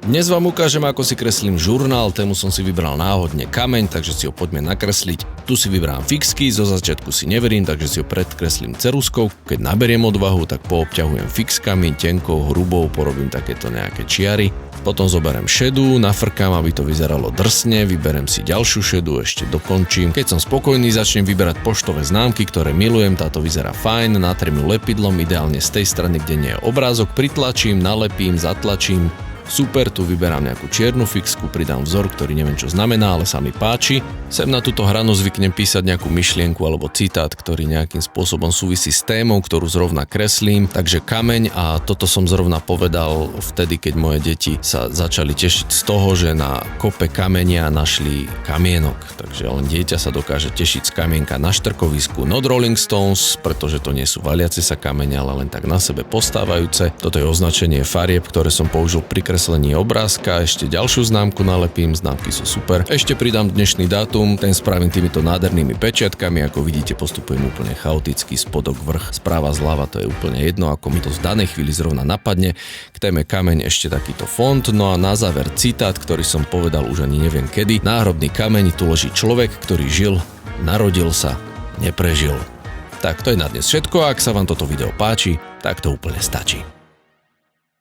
Dnes vám ukážem, ako si kreslím žurnál, tému som si vybral náhodne kameň, takže si ho poďme nakresliť. Tu si vyberám fixky, zo začiatku si neverím, takže si ho predkreslím ceruzkou. Keď naberiem odvahu, tak poobťahujem fixkami, tenkou, hrubou, porobím takéto nejaké čiary. Potom zoberiem šedu, nafrkám, aby to vyzeralo drsne, vyberem si ďalšiu šedu, ešte dokončím. Keď som spokojný, začnem vyberať poštové známky, ktoré milujem, táto vyzerá fajn, natriem ju lepidlom, ideálne z tej strany, kde nie je obrázok, pritlačím, nalepím, zatlačím. Super, tu vyberám nejakú čiernu fixku, pridám vzor, ktorý neviem čo znamená, ale sa mi páči. Sem na túto hranu zvyknem písať nejakú myšlienku alebo citát, ktorý nejakým spôsobom súvisí s témou, ktorú zrovna kreslím. Takže kameň, a toto som zrovna povedal vtedy, keď moje deti sa začali tešiť z toho, že na kope kamenia našli kamienok. Takže len dieťa sa dokáže tešiť z kamienka na štrkovisku. Not Rolling Stones, pretože to nie sú valiace sa kamene, ale len tak na sebe postávajúce. Toto je označenie farieb, ktoré som použil pri kreslení obrázka. Ešte ďalšiu známku nalepím, známky sú super. Ešte pridám dnešný dátum, ten spravím týmito nádhernými pečiatkami, ako vidíte, postupujem úplne chaoticky, spodok, vrch, správa, zľava, to je úplne jedno, ako mi to v danej chvíli zrovna napadne. K téme kameň ešte takýto font, no a na záver citát, ktorý som povedal už ani neviem kedy. Náhrobný kameň, tu leží človek, ktorý žil, narodil sa, neprežil. Tak to je na dnes všetko, ak sa vám toto video páči, tak to úplne stačí.